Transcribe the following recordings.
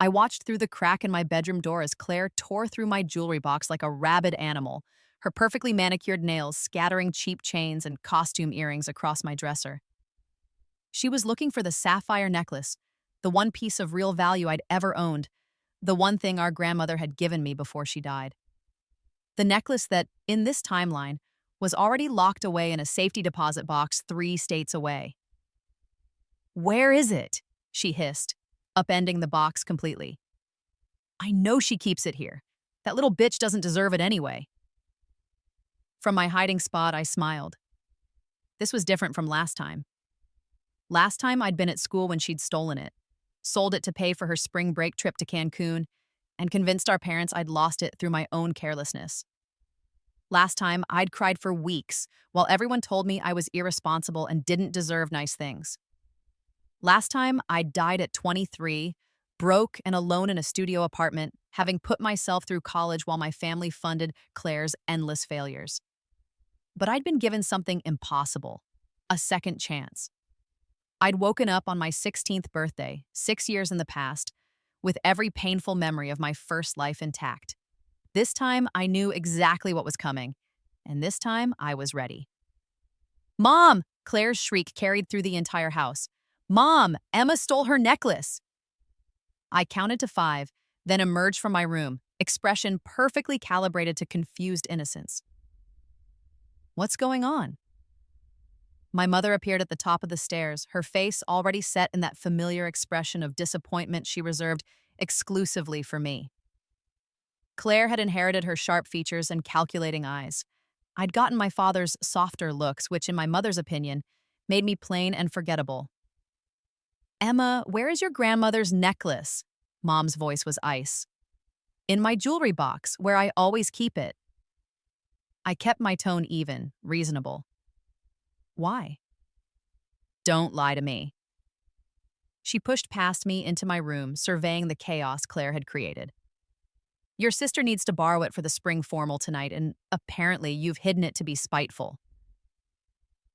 I watched through the crack in my bedroom door as Claire tore through my jewelry box like a rabid animal, her perfectly manicured nails scattering cheap chains and costume earrings across my dresser. She was looking for the sapphire necklace, the one piece of real value I'd ever owned, the one thing our grandmother had given me before she died. The necklace that, in this timeline, was already locked away in a safety deposit box 3 states away. "Where is it?" she hissed, upending the box completely. "I know she keeps it here. That little bitch doesn't deserve it anyway." From my hiding spot, I smiled. This was different from last time. Last time I'd been at school when she'd stolen it, sold it to pay for her spring break trip to Cancun, and convinced our parents I'd lost it through my own carelessness. Last time, I'd cried for weeks while everyone told me I was irresponsible and didn't deserve nice things. Last time, I died at 23, broke and alone in a studio apartment, having put myself through college while my family funded Claire's endless failures. But I'd been given something impossible, a second chance. I'd woken up on my 16th birthday, 6 years in the past, with every painful memory of my first life intact. This time, I knew exactly what was coming, and this time, I was ready. "Mom!" Claire's shriek carried through the entire house. "Mom, Emma stole her necklace!" I counted to 5, then emerged from my room, expression perfectly calibrated to confused innocence. "What's going on?" My mother appeared at the top of the stairs, her face already set in that familiar expression of disappointment she reserved exclusively for me. Claire had inherited her sharp features and calculating eyes. I'd gotten my father's softer looks, which, in my mother's opinion, made me plain and forgettable. "Emma, where is your grandmother's necklace?" Mom's voice was ice. "In my jewelry box, where I always keep it." I kept my tone even, reasonable. "Why?" "Don't lie to me." She pushed past me into my room, surveying the chaos Claire had created. "Your sister needs to borrow it for the spring formal tonight, and apparently you've hidden it to be spiteful."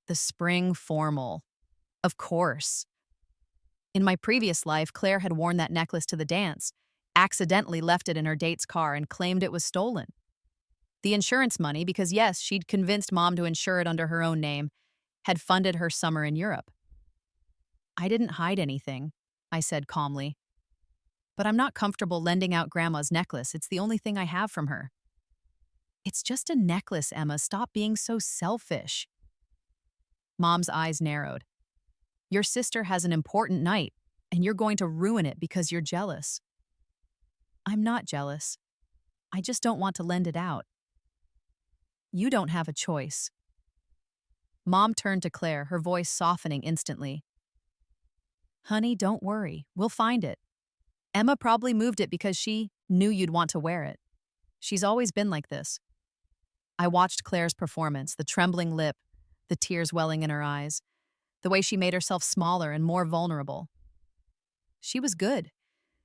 The spring formal. Of course. In my previous life, Claire had worn that necklace to the dance, accidentally left it in her date's car, and claimed it was stolen. The insurance money, because yes, she'd convinced Mom to insure it under her own name, had funded her summer in Europe. "I didn't hide anything," I said calmly. "But I'm not comfortable lending out Grandma's necklace. It's the only thing I have from her." "It's just a necklace, Emma. Stop being so selfish." Mom's eyes narrowed. "Your sister has an important night, and you're going to ruin it because you're jealous." "I'm not jealous. I just don't want to lend it out." "You don't have a choice." Mom turned to Claire, her voice softening instantly. "Honey, don't worry. We'll find it. Emma probably moved it because she knew you'd want to wear it. She's always been like this." I watched Claire's performance, the trembling lip, the tears welling in her eyes, the way she made herself smaller and more vulnerable. She was good.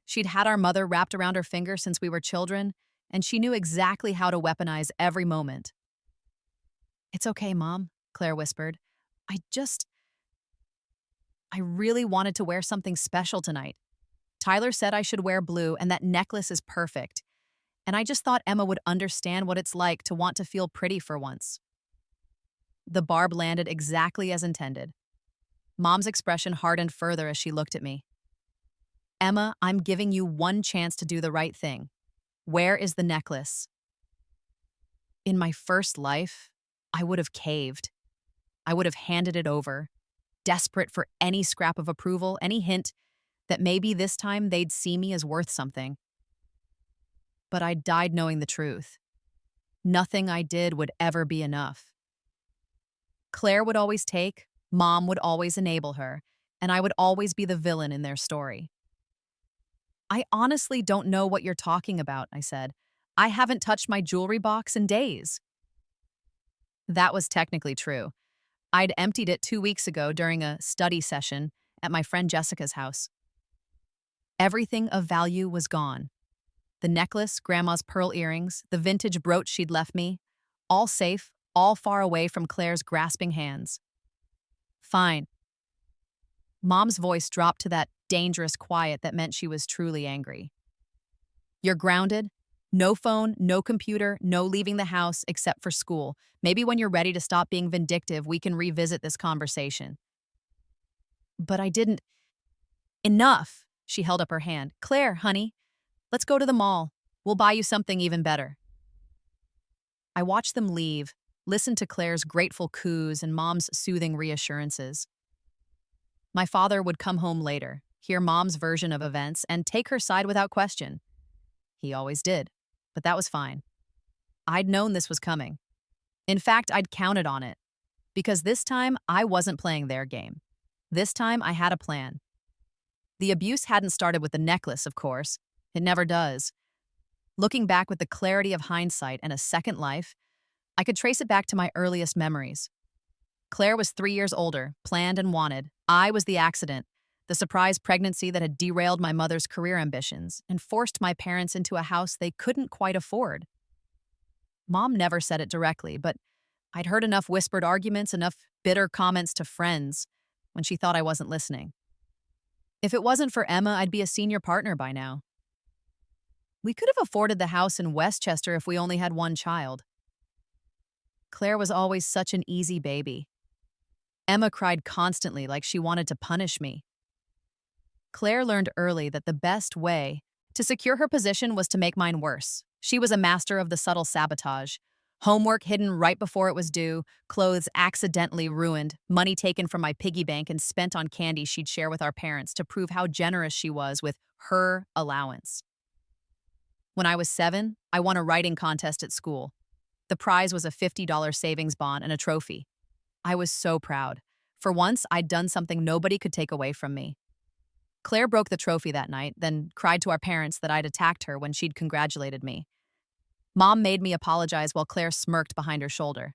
She'd had our mother wrapped around her finger since we were children, and she knew exactly how to weaponize every moment. "It's okay, Mom," Claire whispered. I really wanted to wear something special tonight. Tyler said I should wear blue, and that necklace is perfect. And I just thought Emma would understand what it's like to want to feel pretty for once." The barb landed exactly as intended. Mom's expression hardened further as she looked at me. "Emma, I'm giving you one chance to do the right thing. Where is the necklace?" In my first life, I would have caved. I would have handed it over, desperate for any scrap of approval, any hint that maybe this time they'd see me as worth something. But I died knowing the truth. Nothing I did would ever be enough. Claire would always take, Mom would always enable her, and I would always be the villain in their story. "I honestly don't know what you're talking about," I said. "I haven't touched my jewelry box in days." That was technically true. I'd emptied it 2 weeks ago during a study session at my friend Jessica's house. Everything of value was gone. The necklace, Grandma's pearl earrings, the vintage brooch she'd left me, all safe, all far away from Claire's grasping hands. "Fine." Mom's voice dropped to that dangerous quiet that meant she was truly angry. You're grounded. No phone, no computer, no leaving the house except for school. Maybe when you're ready to stop being vindictive, we can revisit this conversation. But I didn't. Enough. She held up her hand. Claire, honey, let's go to the mall. We'll buy you something even better. I watched them leave, listened to Claire's grateful coos and Mom's soothing reassurances. My father would come home later, hear Mom's version of events, and take her side without question. He always did, but that was fine. I'd known this was coming. In fact, I'd counted on it. Because this time, I wasn't playing their game. This time, I had a plan. The abuse hadn't started with the necklace, of course. It never does. Looking back with the clarity of hindsight and a second life, I could trace it back to my earliest memories. Claire was 3 years older, planned and wanted. I was the accident, the surprise pregnancy that had derailed my mother's career ambitions and forced my parents into a house they couldn't quite afford. Mom never said it directly, but I'd heard enough whispered arguments, enough bitter comments to friends when she thought I wasn't listening. If it wasn't for Emma, I'd be a senior partner by now. We could have afforded the house in Westchester if we only had one child. Claire was always such an easy baby. Emma cried constantly like she wanted to punish me. Claire learned early that the best way to secure her position was to make mine worse. She was a master of the subtle sabotage. Homework hidden right before it was due, clothes accidentally ruined, money taken from my piggy bank and spent on candy she'd share with our parents to prove how generous she was with her allowance. When I was 7, I won a writing contest at school. The prize was a $50 savings bond and a trophy. I was so proud. For once, I'd done something nobody could take away from me. Claire broke the trophy that night, then cried to our parents that I'd attacked her when she'd congratulated me. Mom made me apologize while Claire smirked behind her shoulder.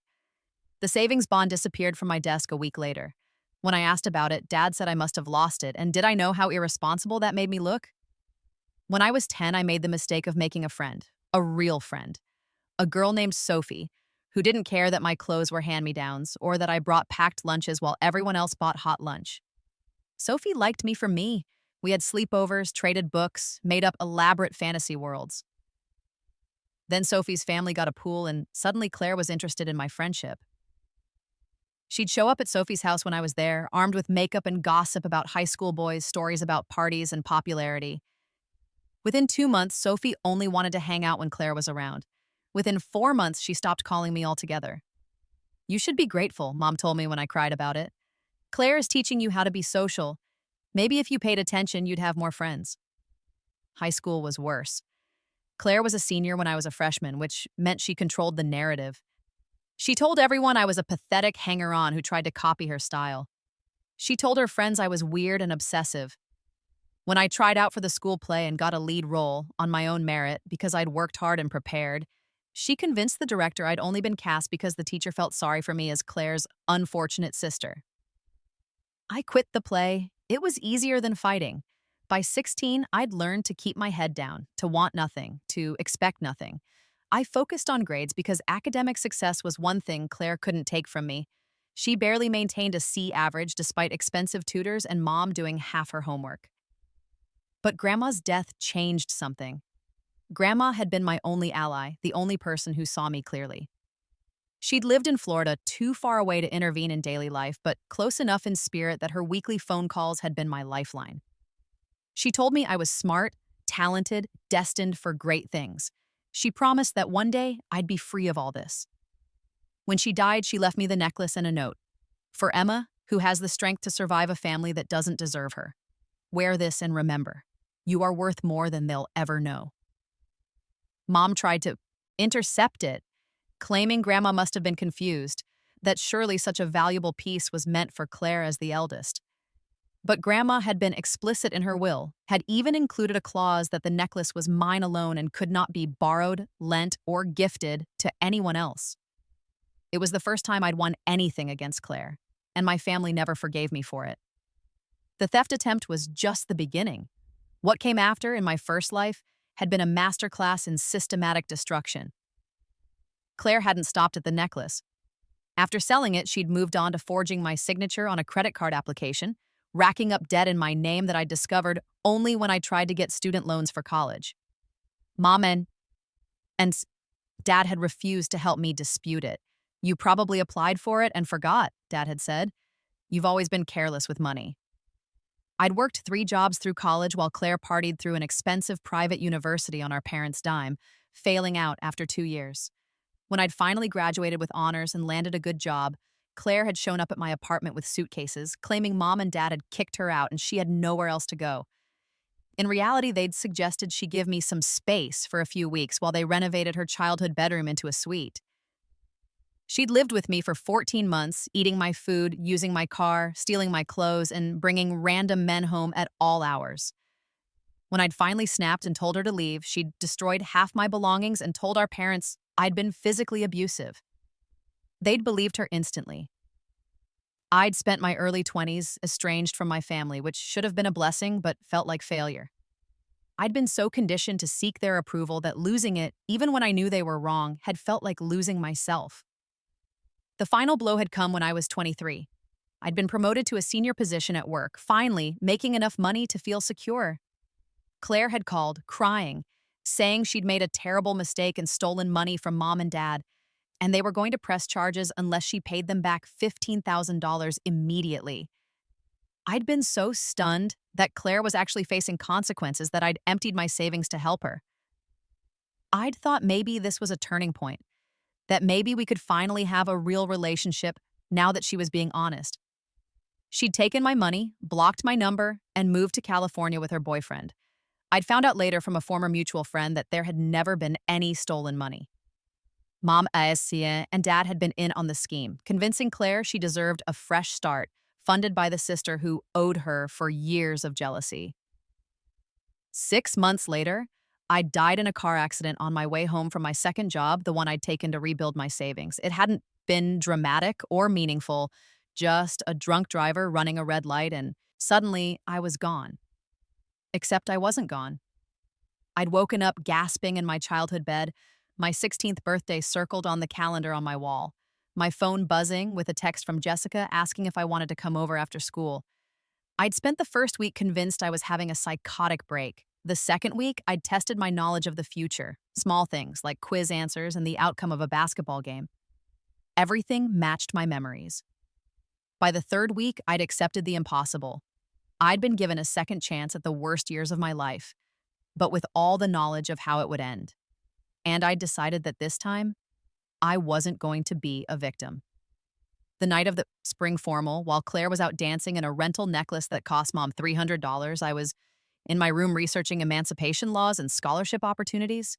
The savings bond disappeared from my desk a week later. When I asked about it, Dad said I must have lost it, and did I know how irresponsible that made me look? When I was 10, I made the mistake of making a friend, a real friend. A girl named Sophie, who didn't care that my clothes were hand-me-downs or that I brought packed lunches while everyone else bought hot lunch. Sophie liked me for me. We had sleepovers, traded books, made up elaborate fantasy worlds. Then Sophie's family got a pool, and suddenly Claire was interested in my friendship. She'd show up at Sophie's house when I was there, armed with makeup and gossip about high school boys, stories about parties and popularity. Within 2 months, Sophie only wanted to hang out when Claire was around. Within 4 months, she stopped calling me altogether. You should be grateful, Mom told me when I cried about it. Claire is teaching you how to be social. Maybe if you paid attention, you'd have more friends. High school was worse. Claire was a senior when I was a freshman, which meant she controlled the narrative. She told everyone I was a pathetic hanger-on who tried to copy her style. She told her friends I was weird and obsessive. When I tried out for the school play and got a lead role on my own merit because I'd worked hard and prepared, she convinced the director I'd only been cast because the teacher felt sorry for me as Claire's unfortunate sister. I quit the play. It was easier than fighting. By 16, I'd learned to keep my head down, to want nothing, to expect nothing. I focused on grades because academic success was one thing Claire couldn't take from me. She barely maintained a C average despite expensive tutors and Mom doing half her homework. But Grandma's death changed something. Grandma had been my only ally, the only person who saw me clearly. She'd lived in Florida, too far away to intervene in daily life, but close enough in spirit that her weekly phone calls had been my lifeline. She told me I was smart, talented, destined for great things. She promised that one day I'd be free of all this. When she died, she left me the necklace and a note. For Emma, who has the strength to survive a family that doesn't deserve her. Wear this and remember, you are worth more than they'll ever know. Mom tried to intercept it, claiming Grandma must have been confused, that surely such a valuable piece was meant for Claire as the eldest. But Grandma had been explicit in her will, had even included a clause that the necklace was mine alone and could not be borrowed, lent, or gifted to anyone else. It was the first time I'd won anything against Claire, and my family never forgave me for it. The theft attempt was just the beginning. What came after, in my first life, had been a masterclass in systematic destruction. Claire hadn't stopped at the necklace. After selling it, she'd moved on to forging my signature on a credit card application, racking up debt in my name that I discovered only when I tried to get student loans for college. Mom and Dad had refused to help me dispute it. You probably applied for it and forgot, Dad had said. You've always been careless with money. I'd worked 3 jobs through college while Claire partied through an expensive private university on our parents' dime, failing out after 2 years. When I'd finally graduated with honors and landed a good job, Claire had shown up at my apartment with suitcases, claiming Mom and Dad had kicked her out and she had nowhere else to go. In reality, they'd suggested she give me some space for a few weeks while they renovated her childhood bedroom into a suite. She'd lived with me for 14 months, eating my food, using my car, stealing my clothes, and bringing random men home at all hours. When I'd finally snapped and told her to leave, she'd destroyed half my belongings and told our parents I'd been physically abusive. They'd believed her instantly. I'd spent my early 20s estranged from my family, which should have been a blessing but felt like failure. I'd been so conditioned to seek their approval that losing it, even when I knew they were wrong, had felt like losing myself. The final blow had come when I was 23. I'd been promoted to a senior position at work, finally making enough money to feel secure. Claire had called, crying, saying she'd made a terrible mistake and stolen money from Mom and Dad, and they were going to press charges unless she paid them back $15,000 immediately. I'd been so stunned that Claire was actually facing consequences that I'd emptied my savings to help her. I'd thought maybe this was a turning point, that maybe we could finally have a real relationship now that she was being honest. She'd taken my money, blocked my number, and moved to California with her boyfriend. I'd found out later from a former mutual friend that there had never been any stolen money. Mom and Dad had been in on the scheme, convincing Claire she deserved a fresh start, funded by the sister who owed her for years of jealousy. 6 months later, I died in a car accident on my way home from my second job, the one I'd taken to rebuild my savings. It hadn't been dramatic or meaningful, just a drunk driver running a red light, and suddenly I was gone. Except I wasn't gone. I'd woken up gasping in my childhood bed, my 16th birthday circled on the calendar on my wall, my phone buzzing with a text from Jessica asking if I wanted to come over after school. I'd spent the first week convinced I was having a psychotic break. The second week, I'd tested my knowledge of the future, small things like quiz answers and the outcome of a basketball game. Everything matched my memories. By the third week, I'd accepted the impossible. I'd been given a second chance at the worst years of my life, but with all the knowledge of how it would end. And I'd decided that this time, I wasn't going to be a victim. The night of the spring formal, while Claire was out dancing in a rental necklace that cost Mom $300, I was in my room researching emancipation laws and scholarship opportunities.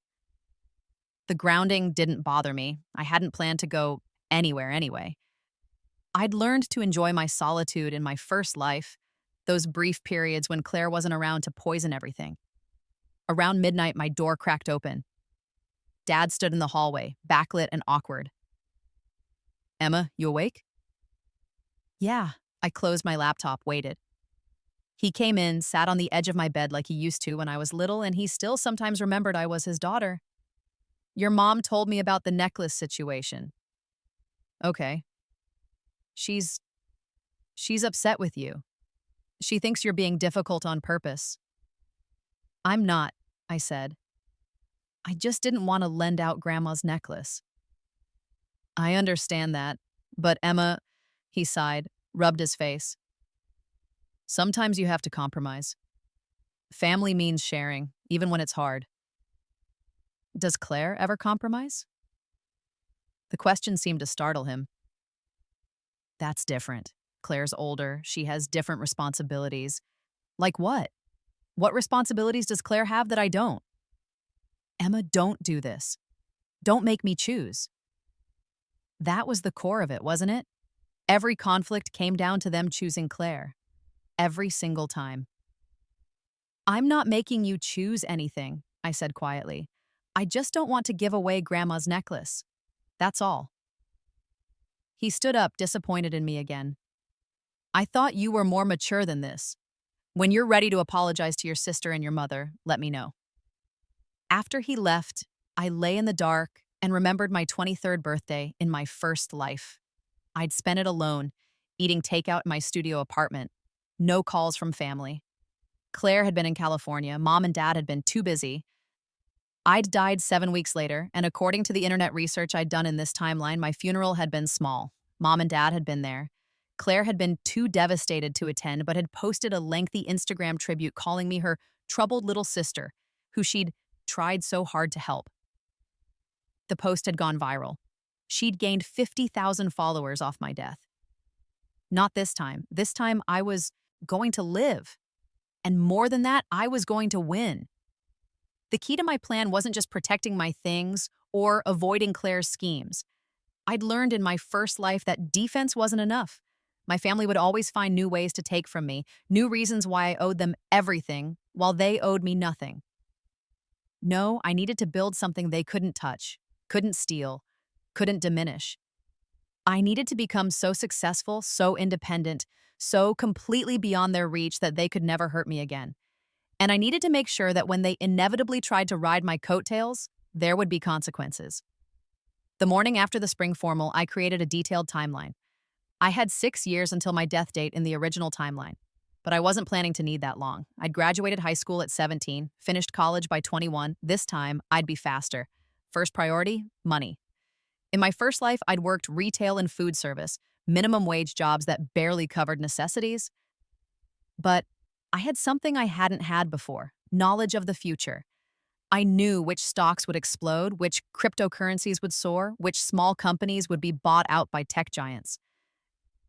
The grounding didn't bother me. I hadn't planned to go anywhere anyway. I'd learned to enjoy my solitude in my first life, those brief periods when Claire wasn't around to poison everything. Around midnight, my door cracked open. Dad stood in the hallway, backlit and awkward. "Emma, you awake?" "Yeah." I closed my laptop, waited. He came in, sat on the edge of my bed like he used to when I was little, and he still sometimes remembered I was his daughter. "Your mom told me about the necklace situation." "Okay." She's upset with you. She thinks you're being difficult on purpose." "I'm not," I said. "I just didn't want to lend out Grandma's necklace." "I understand that, but Emma," he sighed, rubbed his face. "Sometimes you have to compromise. Family means sharing, even when it's hard." "Does Claire ever compromise?" The question seemed to startle him. "That's different. Claire's older. She has different responsibilities." "Like what? What responsibilities does Claire have that I don't?" "Emma, don't do this. Don't make me choose." That was the core of it, wasn't it? Every conflict came down to them choosing Claire. Every single time. "I'm not making you choose anything," I said quietly. "I just don't want to give away Grandma's necklace. That's all." He stood up, disappointed in me again. "I thought you were more mature than this. When you're ready to apologize to your sister and your mother, let me know." After he left, I lay in the dark and remembered my 23rd birthday in my first life. I'd spent it alone, eating takeout in my studio apartment. No calls from family. Claire had been in California. Mom and dad had been too busy. I'd died 7 weeks later, and according to the internet research I'd done in this timeline, my funeral had been small. Mom and dad had been there. Claire had been too devastated to attend, but had posted a lengthy Instagram tribute calling me her troubled little sister, who she'd tried so hard to help. The post had gone viral. She'd gained 50,000 followers off my death. Not this time. This time I was going to live. And more than that, I was going to win. The key to my plan wasn't just protecting my things or avoiding Claire's schemes. I'd learned in my first life that defense wasn't enough. My family would always find new ways to take from me, new reasons why I owed them everything, while they owed me nothing. No, I needed to build something they couldn't touch, couldn't steal, couldn't diminish. I needed to become so successful, so independent, so completely beyond their reach that they could never hurt me again. And I needed to make sure that when they inevitably tried to ride my coattails, there would be consequences. The morning after the spring formal, I created a detailed timeline. I had 6 years until my death date in the original timeline, but I wasn't planning to need that long. I'd graduated high school at 17, finished college by 21. This time, I'd be faster. First priority, money. In my first life, I'd worked retail and food service, minimum wage jobs that barely covered necessities. But I had something I hadn't had before, knowledge of the future. I knew which stocks would explode, which cryptocurrencies would soar, which small companies would be bought out by tech giants.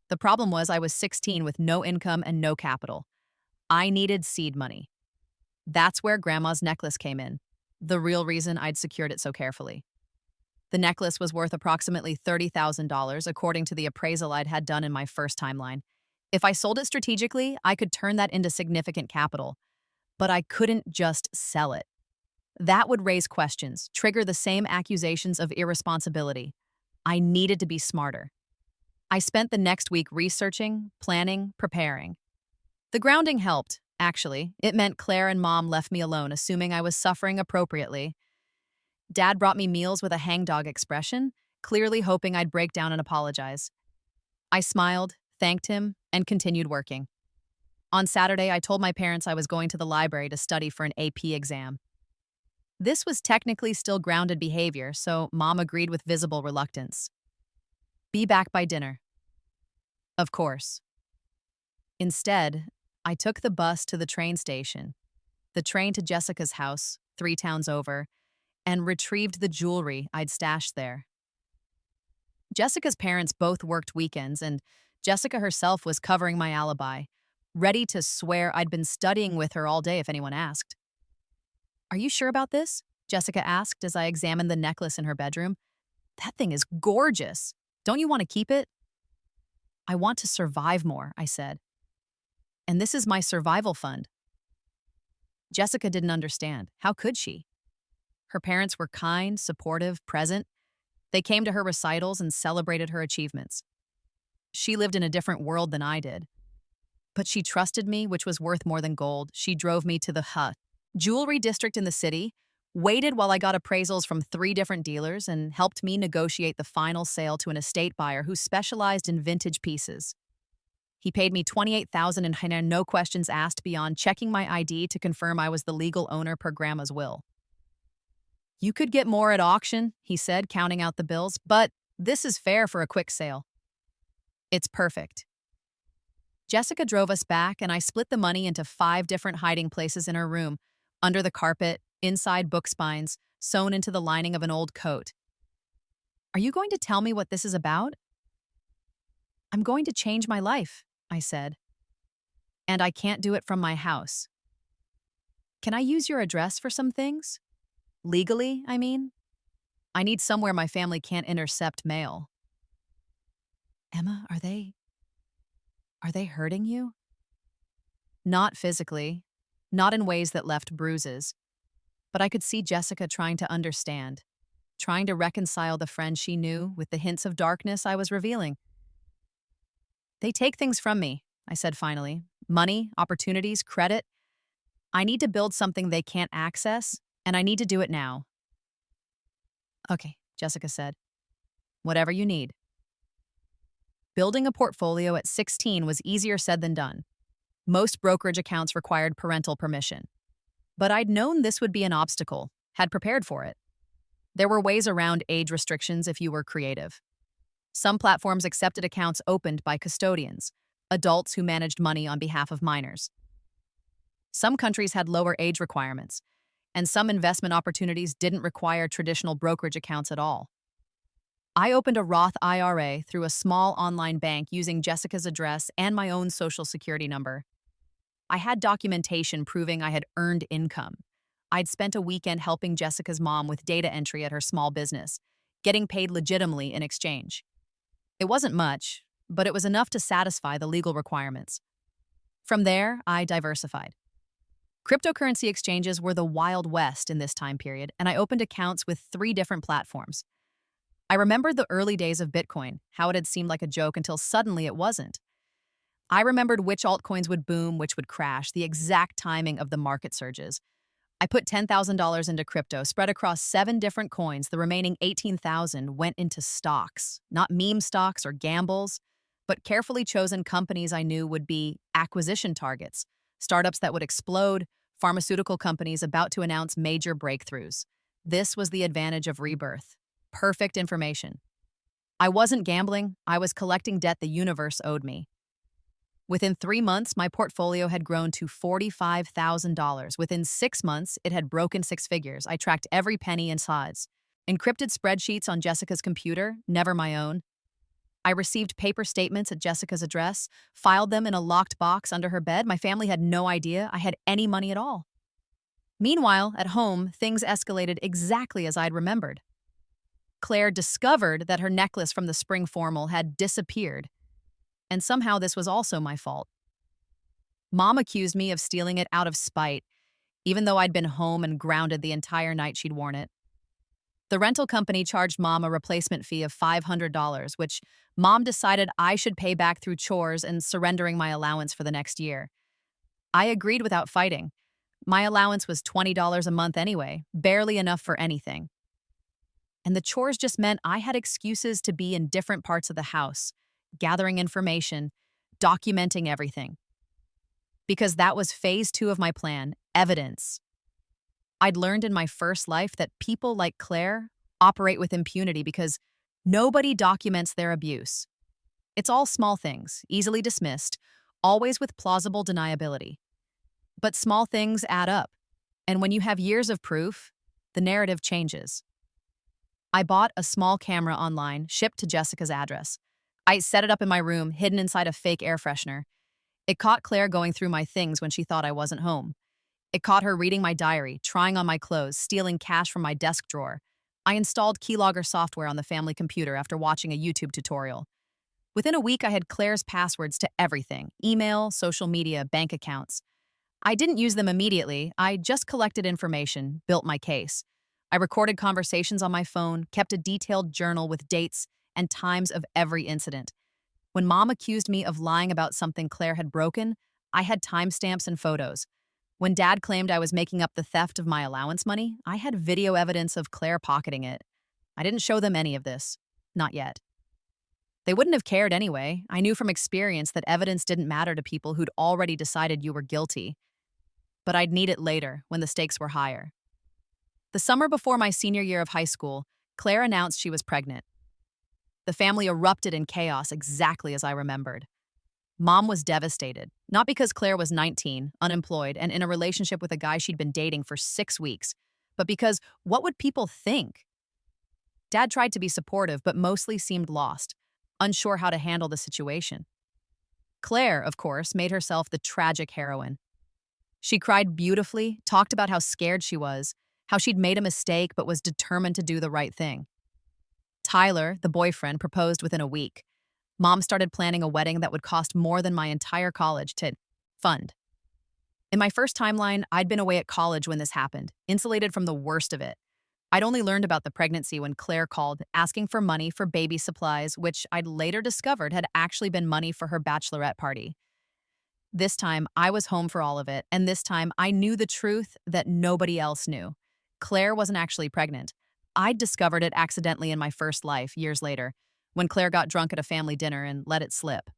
The problem was I was 16 with no income and no capital. I needed seed money. That's where Grandma's necklace came in, the real reason I'd secured it so carefully. The necklace was worth approximately $30,000 according to the appraisal I'd had done in my first timeline. If I sold it strategically, I could turn that into significant capital. But I couldn't just sell it. That would raise questions, trigger the same accusations of irresponsibility. I needed to be smarter. I spent the next week researching, planning, preparing. The grounding helped, actually. It meant Claire and Mom left me alone, assuming I was suffering appropriately. Dad brought me meals with a hangdog expression, clearly hoping I'd break down and apologize. I smiled, thanked him, and continued working. On Saturday, I told my parents I was going to the library to study for an AP exam. This was technically still grounded behavior, so Mom agreed with visible reluctance. Be back by dinner. Of course. Instead, I took the bus to the train station, the train to Jessica's house, 3 towns over, and retrieved the jewelry I'd stashed there. Jessica's parents both worked weekends, and Jessica herself was covering my alibi, ready to swear I'd been studying with her all day if anyone asked. "Are you sure about this?" Jessica asked as I examined the necklace in her bedroom. "That thing is gorgeous. Don't you want to keep it?" "I want to survive more," I said. "And this is my survival fund." Jessica didn't understand. How could she? Her parents were kind, supportive, present. They came to her recitals and celebrated her achievements. She lived in a different world than I did. But she trusted me, which was worth more than gold. She drove me to the jewelry district in the city, waited while I got appraisals from 3 different dealers, and helped me negotiate the final sale to an estate buyer who specialized in vintage pieces. He paid me $28,000 and no questions asked beyond checking my ID to confirm I was the legal owner per Grandma's will. "You could get more at auction," he said, counting out the bills, "but this is fair for a quick sale." "It's perfect." Jessica drove us back, and I split the money into 5 different hiding places in her room, under the carpet, inside book spines, sewn into the lining of an old coat. "Are you going to tell me what this is about?" "I'm going to change my life," I said. "And I can't do it from my house. Can I use your address for some things? Legally, I mean. I need somewhere my family can't intercept mail." "Emma, are they hurting you?" "Not physically, not in ways that left bruises. But I could see Jessica trying to understand, trying to reconcile the friend she knew with the hints of darkness I was revealing. "They take things from me," I said finally. "Money, opportunities, credit. I need to build something they can't access, and I need to do it now." "Okay," Jessica said. "Whatever you need." Building a portfolio at 16 was easier said than done. Most brokerage accounts required parental permission. But I'd known this would be an obstacle, had prepared for it. There were ways around age restrictions if you were creative. Some platforms accepted accounts opened by custodians, adults who managed money on behalf of minors. Some countries had lower age requirements, and some investment opportunities didn't require traditional brokerage accounts at all. I opened a Roth IRA through a small online bank using Jessica's address and my own social security number. I had documentation proving I had earned income. I'd spent a weekend helping Jessica's mom with data entry at her small business, getting paid legitimately in exchange. It wasn't much, but it was enough to satisfy the legal requirements. From there, I diversified. Cryptocurrency exchanges were the Wild West in this time period, and I opened accounts with 3 different platforms. I remembered the early days of Bitcoin, how it had seemed like a joke until suddenly it wasn't. I remembered which altcoins would boom, which would crash, the exact timing of the market surges. I put $10,000 into crypto, spread across 7 different coins. The remaining 18,000 went into stocks, not meme stocks or gambles, but carefully chosen companies I knew would be acquisition targets, startups that would explode, pharmaceutical companies about to announce major breakthroughs. This was the advantage of Rebirth. Perfect information. I wasn't gambling, I was collecting debt the universe owed me. Within 3 months, my portfolio had grown to $45,000. Within 6 months, it had broken 6 figures. I tracked every penny in sides. Encrypted spreadsheets on Jessica's computer, never my own. I received paper statements at Jessica's address, filed them in a locked box under her bed. My family had no idea I had any money at all. Meanwhile, at home, things escalated exactly as I'd remembered. Claire discovered that her necklace from the spring formal had disappeared, and somehow this was also my fault. Mom accused me of stealing it out of spite, even though I'd been home and grounded the entire night she'd worn it. The rental company charged Mom a replacement fee of $500, which Mom decided I should pay back through chores and surrendering my allowance for the next year. I agreed without fighting. My allowance was $20 a month anyway, barely enough for anything. And the chores just meant I had excuses to be in different parts of the house, gathering information, documenting everything. Because that was phase 2 of my plan, evidence. I'd learned in my first life that people like Claire operate with impunity because nobody documents their abuse. It's all small things, easily dismissed, always with plausible deniability. But small things add up, and when you have years of proof, the narrative changes. I bought a small camera online, shipped to Jessica's address. I set it up in my room, hidden inside a fake air freshener. It caught Claire going through my things when she thought I wasn't home. It caught her reading my diary, trying on my clothes, stealing cash from my desk drawer. I installed keylogger software on the family computer after watching a YouTube tutorial. Within a week, I had Claire's passwords to everything: email, social media, bank accounts. I didn't use them immediately. I just collected information, built my case. I recorded conversations on my phone, kept a detailed journal with dates and times of every incident. When Mom accused me of lying about something Claire had broken, I had timestamps and photos. When Dad claimed I was making up the theft of my allowance money, I had video evidence of Claire pocketing it. I didn't show them any of this. Not yet. They wouldn't have cared anyway. I knew from experience that evidence didn't matter to people who'd already decided you were guilty. But I'd need it later, when the stakes were higher. The summer before my senior year of high school, Claire announced she was pregnant. The family erupted in chaos exactly as I remembered. Mom was devastated, not because Claire was 19, unemployed, and in a relationship with a guy she'd been dating for 6 weeks, but because what would people think? Dad tried to be supportive, but mostly seemed lost, unsure how to handle the situation. Claire, of course, made herself the tragic heroine. She cried beautifully, talked about how scared she was, how she'd made a mistake but was determined to do the right thing. Tyler, the boyfriend, proposed within a week. Mom started planning a wedding that would cost more than my entire college to fund. In my first timeline, I'd been away at college when this happened, insulated from the worst of it. I'd only learned about the pregnancy when Claire called, asking for money for baby supplies, which I'd later discovered had actually been money for her bachelorette party. This time, I was home for all of it, and this time, I knew the truth that nobody else knew. Claire wasn't actually pregnant. I'd discovered it accidentally in my first life, years later, when Claire got drunk at a family dinner and let it slip.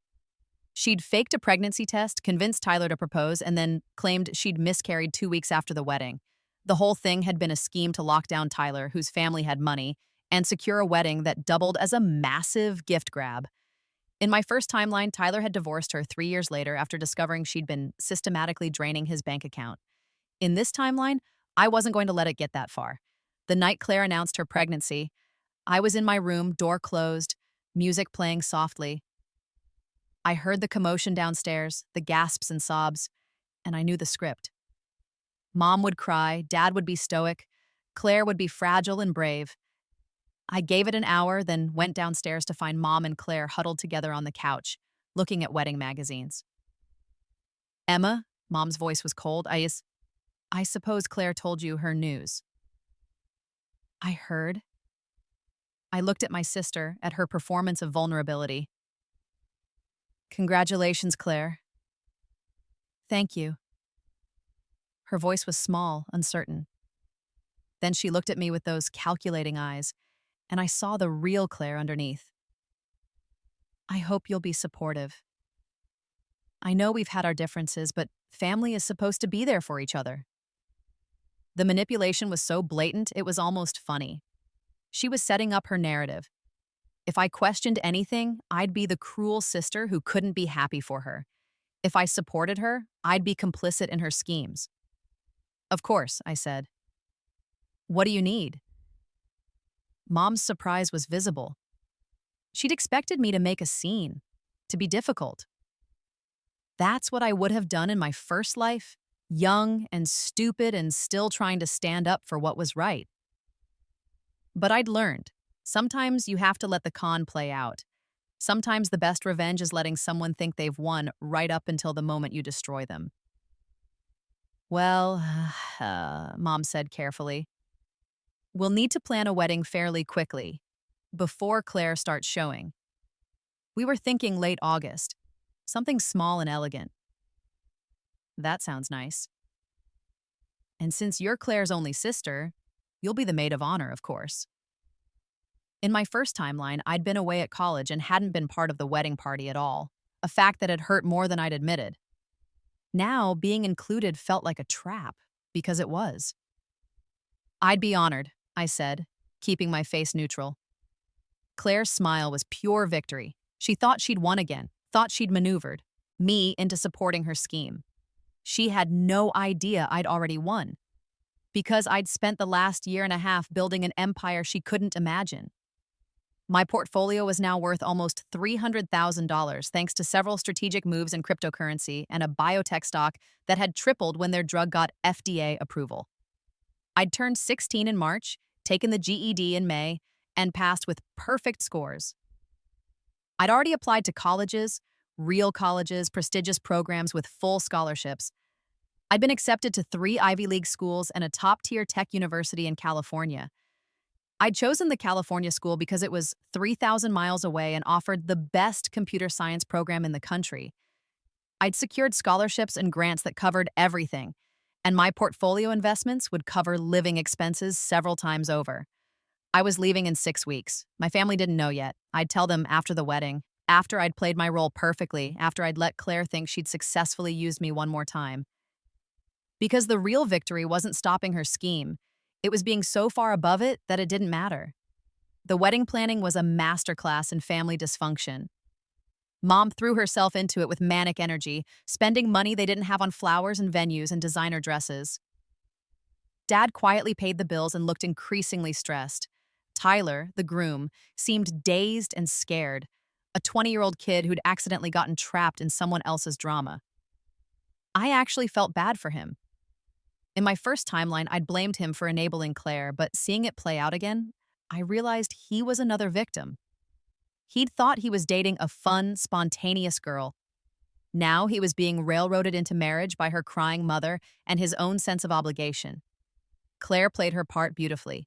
She'd faked a pregnancy test, convinced Tyler to propose, and then claimed she'd miscarried 2 weeks after the wedding. The whole thing had been a scheme to lock down Tyler, whose family had money, and secure a wedding that doubled as a massive gift grab. In my first timeline, Tyler had divorced her 3 years later after discovering she'd been systematically draining his bank account. In this timeline, I wasn't going to let it get that far. The night Claire announced her pregnancy, I was in my room, door closed, music playing softly. I heard the commotion downstairs, the gasps and sobs, and I knew the script. Mom would cry, Dad would be stoic, Claire would be fragile and brave. I gave it an hour, then went downstairs to find Mom and Claire huddled together on the couch, looking at wedding magazines. Emma, Mom's voice was cold. I suppose Claire told you her news. I heard. I looked at my sister, at her performance of vulnerability. Congratulations, Claire. Thank you. Her voice was small, uncertain. Then she looked at me with those calculating eyes, and I saw the real Claire underneath. I hope you'll be supportive. I know we've had our differences, but family is supposed to be there for each other. The manipulation was so blatant, it was almost funny. She was setting up her narrative. If I questioned anything, I'd be the cruel sister who couldn't be happy for her. If I supported her, I'd be complicit in her schemes. Of course, I said. What do you need? Mom's surprise was visible. She'd expected me to make a scene, to be difficult. That's what I would have done in my first life, young and stupid and still trying to stand up for what was right. But I'd learned. Sometimes you have to let the con play out. Sometimes the best revenge is letting someone think they've won right up until the moment you destroy them. Well, Mom said carefully, we'll need to plan a wedding fairly quickly, before Claire starts showing. We were thinking late August, something small and elegant. That sounds nice. And since you're Claire's only sister, you'll be the maid of honor, of course. In my first timeline, I'd been away at college and hadn't been part of the wedding party at all, a fact that had hurt more than I'd admitted. Now, being included felt like a trap, because it was. I'd be honored, I said, keeping my face neutral. Claire's smile was pure victory. She thought she'd won again, thought she'd maneuvered me into supporting her scheme. She had no idea I'd already won, because I'd spent the last year and a half building an empire she couldn't imagine. My portfolio was now worth almost $300,000 thanks to several strategic moves in cryptocurrency and a biotech stock that had tripled when their drug got FDA approval. I'd turned 16 in March, taken the GED in May, and passed with perfect scores. I'd already applied to colleges, real colleges, prestigious programs with full scholarships. I'd been accepted to 3 Ivy League schools and a top-tier tech university in California. I'd chosen the California school because it was 3,000 miles away and offered the best computer science program in the country. I'd secured scholarships and grants that covered everything, and my portfolio investments would cover living expenses several times over. I was leaving in 6 weeks. My family didn't know yet. I'd tell them after the wedding, after I'd played my role perfectly, after I'd let Claire think she'd successfully used me one more time. Because the real victory wasn't stopping her scheme. It was being so far above it that it didn't matter. The wedding planning was a masterclass in family dysfunction. Mom threw herself into it with manic energy, spending money they didn't have on flowers and venues and designer dresses. Dad quietly paid the bills and looked increasingly stressed. Tyler, the groom, seemed dazed and scared, a 20-year-old kid who'd accidentally gotten trapped in someone else's drama. I actually felt bad for him. In my first timeline, I'd blamed him for enabling Claire, but seeing it play out again, I realized he was another victim. He'd thought he was dating a fun, spontaneous girl. Now he was being railroaded into marriage by her crying mother and his own sense of obligation. Claire played her part beautifully.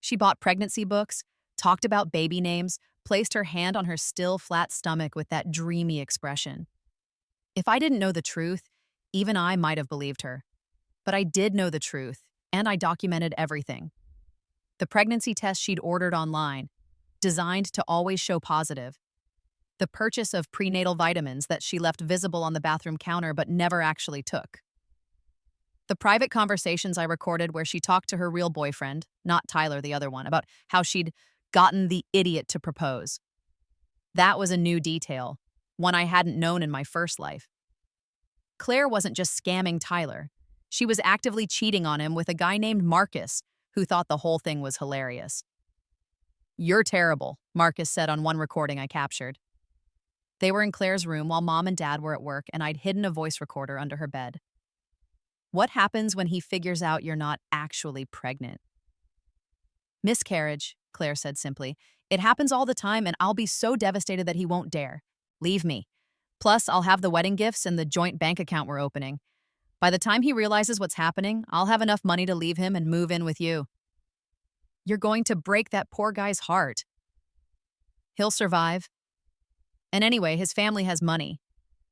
She bought pregnancy books, talked about baby names, placed her hand on her still, flat stomach with that dreamy expression. If I didn't know the truth, even I might have believed her. But I did know the truth, and I documented everything. The pregnancy test she'd ordered online, designed to always show positive. the purchase of prenatal vitamins that she left visible on the bathroom counter but never actually took. The private conversations I recorded where she talked to her real boyfriend, not Tyler, the other one, about how she'd gotten the idiot to propose. That was a new detail, one I hadn't known in my first life. Claire wasn't just scamming Tyler. She was actively cheating on him with a guy named Marcus, who thought the whole thing was hilarious. "You're terrible," Marcus said on one recording I captured. They were in Claire's room while Mom and Dad were at work, and I'd hidden a voice recorder under her bed. "What happens when he figures out you're not actually pregnant?" "Miscarriage," Claire said simply. "It happens all the time, and I'll be so devastated that he won't dare. Leave me. Plus, I'll have the wedding gifts and the joint bank account we're opening. By the time he realizes what's happening, I'll have enough money to leave him and move in with you." "You're going to break that poor guy's heart." "He'll survive. And anyway, his family has money.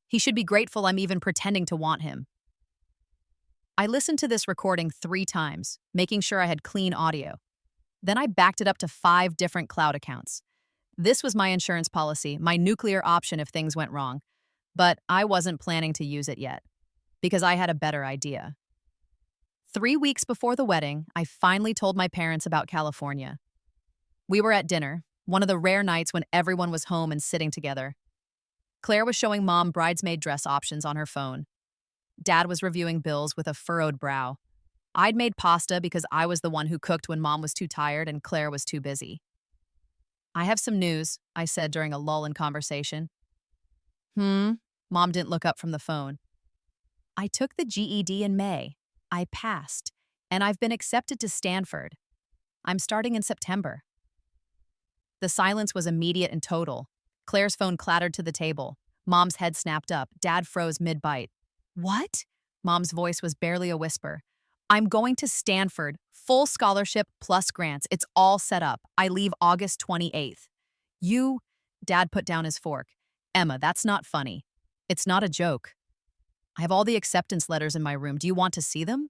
He should be grateful I'm even pretending to want him." I listened to this recording 3 times, making sure I had clean audio. Then I backed it up to 5 different cloud accounts. This was my insurance policy, my nuclear option if things went wrong. But I wasn't planning to use it yet, because I had a better idea. 3 weeks before the wedding, I finally told my parents about California. We were at dinner, one of the rare nights when everyone was home and sitting together. Claire was showing Mom bridesmaid dress options on her phone. Dad was reviewing bills with a furrowed brow. I'd made pasta because I was the one who cooked when Mom was too tired and Claire was too busy. "I have some news," I said during a lull in conversation. Mom didn't look up from the phone. "I took the GED in May. I passed, and I've been accepted to Stanford. I'm starting in September." The silence was immediate and total. Claire's phone clattered to the table. Mom's head snapped up. Dad froze mid-bite. "What?" Mom's voice was barely a whisper. "I'm going to Stanford, full scholarship plus grants. It's all set up. I leave August 28th. You..." Dad put down his fork. "Emma, that's not funny. It's not a joke. I have all the acceptance letters in my room. Do you want to see them?"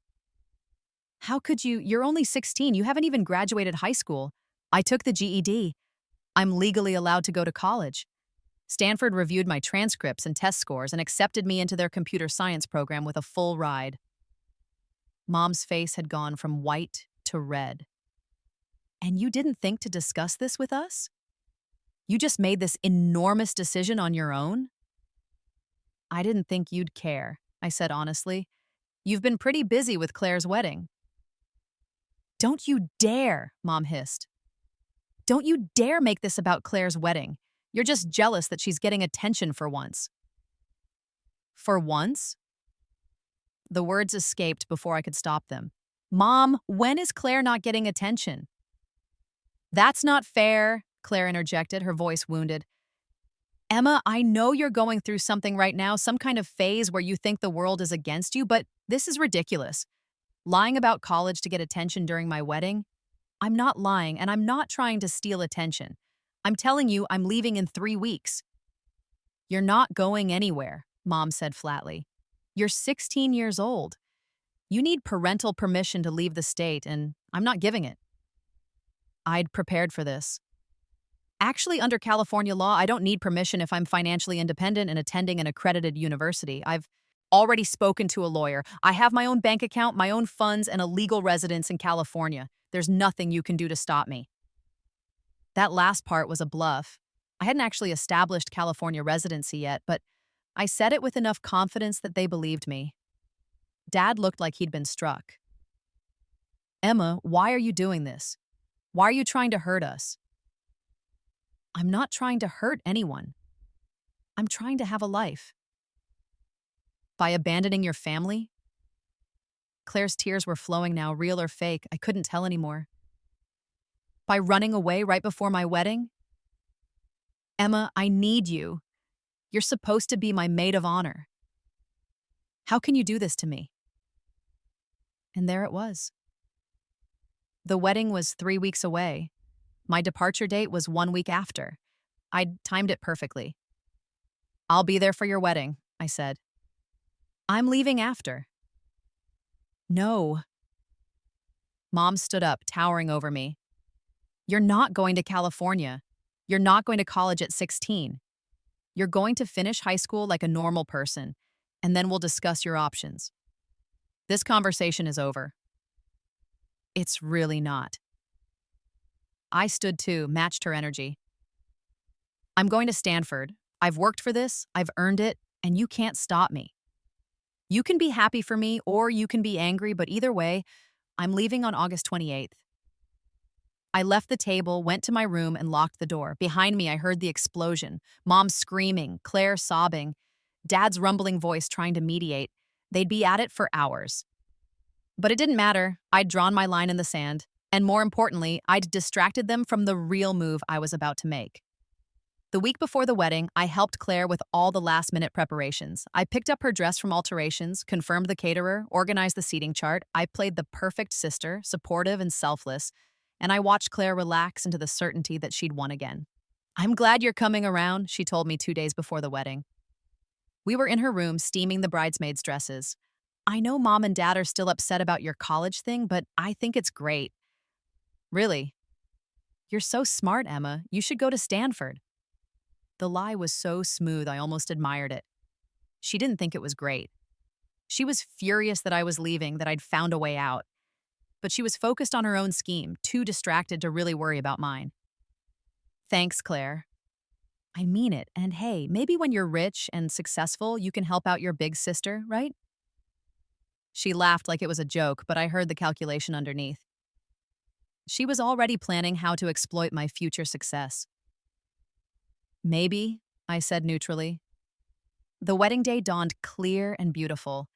"How could you? You're only 16. You haven't even graduated high school. I took the GED. I'm legally allowed to go to college. Stanford reviewed my transcripts and test scores and accepted me into their computer science program with a full ride." Mom's face had gone from white to red. "And you didn't think to discuss this with us? You just made this enormous decision on your own?" "I didn't think you'd care," I said honestly. "You've been pretty busy with Claire's wedding." "Don't you dare," Mom hissed. "Don't you dare make this about Claire's wedding. You're just jealous that she's getting attention for once." "For once?" The words escaped before I could stop them. "Mom, when is Claire not getting attention?" "That's not fair," Claire interjected, her voice wounded. "Emma, I know you're going through something right now, some kind of phase where you think the world is against you, but this is ridiculous. Lying about college to get attention during my wedding? I'm not lying, and I'm not trying to steal attention. I'm telling you I'm leaving in 3 weeks." "You're not going anywhere," Mom said flatly. "You're 16 years old. You need parental permission to leave the state, and I'm not giving it." I'd prepared for this. Actually, under California law, I don't need permission if I'm financially independent and attending an accredited university. I've already spoken to a lawyer. I have my own bank account, my own funds, and a legal residence in California. There's nothing you can do to stop me. That last part was a bluff. I hadn't actually established California residency yet, but I said it with enough confidence that they believed me. Dad looked like he'd been struck. "Emma, why are you doing this? Why are you trying to hurt us?" "I'm not trying to hurt anyone. I'm trying to have a life." "By abandoning your family?" Claire's tears were flowing now, real or fake. I couldn't tell anymore. "By running away right before my wedding?" "Emma, I need you. You're supposed to be my maid of honor. How can you do this to me?" And there it was. The wedding was 3 weeks away. My departure date was 1 week after. I'd timed it perfectly. "I'll be there for your wedding," I said. "I'm leaving after." "No." Mom stood up, towering over me. "You're not going to California. You're not going to college at 16. You're going to finish high school like a normal person, and then we'll discuss your options. This conversation is over. It's really not. I stood too, matched her energy. I'm going to Stanford. I've worked for this, I've earned it, and you can't stop me. You can be happy for me or you can be angry, but either way, I'm leaving on August 28th. I left the table, went to my room, and locked the door. Behind me, I heard the explosion. Mom screaming, Claire sobbing, Dad's rumbling voice trying to mediate. They'd be at it for hours. But it didn't matter. I'd drawn my line in the sand. And more importantly, I'd distracted them from the real move I was about to make. The week before the wedding, I helped Claire with all the last-minute preparations. I picked up her dress from alterations, confirmed the caterer, organized the seating chart. I played the perfect sister, supportive and selfless, and I watched Claire relax into the certainty that she'd won again. I'm glad you're coming around, she told me 2 days before the wedding. We were in her room steaming the bridesmaids' dresses. I know Mom and Dad are still upset about your college thing, but I think it's great. Really? You're so smart, Emma. You should go to Stanford. The lie was so smooth, I almost admired it. She didn't think it was great. She was furious that I was leaving, that I'd found a way out. But she was focused on her own scheme, too distracted to really worry about mine. Thanks, Claire. I mean it, and hey, maybe when you're rich and successful, you can help out your big sister, right? She laughed like it was a joke, but I heard the calculation underneath. She was already planning how to exploit my future success. Maybe, I said neutrally. The wedding day dawned clear and beautiful.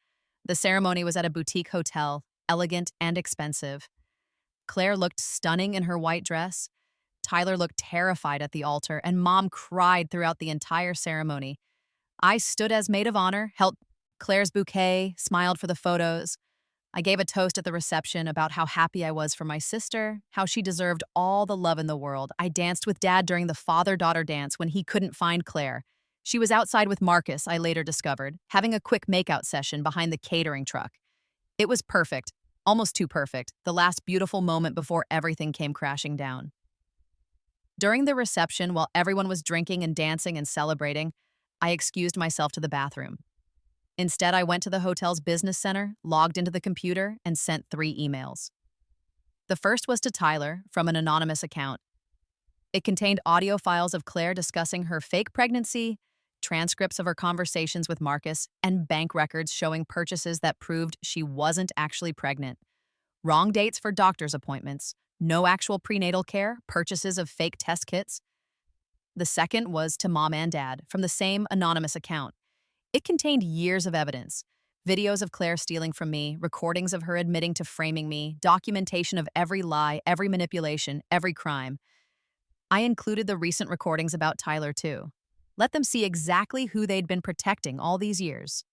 The ceremony was at a boutique hotel, elegant and expensive. Claire looked stunning in her white dress. Tyler looked terrified at the altar, and Mom cried throughout the entire ceremony. I stood as maid of honor, held Claire's bouquet, smiled for the photos. I gave a toast at the reception about how happy I was for my sister, how she deserved all the love in the world. I danced with Dad during the father-daughter dance when he couldn't find Claire. She was outside with Marcus, I later discovered, having a quick makeout session behind the catering truck. It was perfect, almost too perfect, the last beautiful moment before everything came crashing down. During the reception, while everyone was drinking and dancing and celebrating, I excused myself to the bathroom. Instead, I went to the hotel's business center, logged into the computer, and sent 3 emails. The first was to Tyler from an anonymous account. It contained audio files of Claire discussing her fake pregnancy, transcripts of her conversations with Marcus, and bank records showing purchases that proved she wasn't actually pregnant. Wrong dates for doctor's appointments, no actual prenatal care, purchases of fake test kits. The second was to Mom and Dad from the same anonymous account. It contained years of evidence, videos of Claire stealing from me, recordings of her admitting to framing me, documentation of every lie, every manipulation, every crime. I included the recent recordings about Tyler, too. Let them see exactly who they'd been protecting all these years.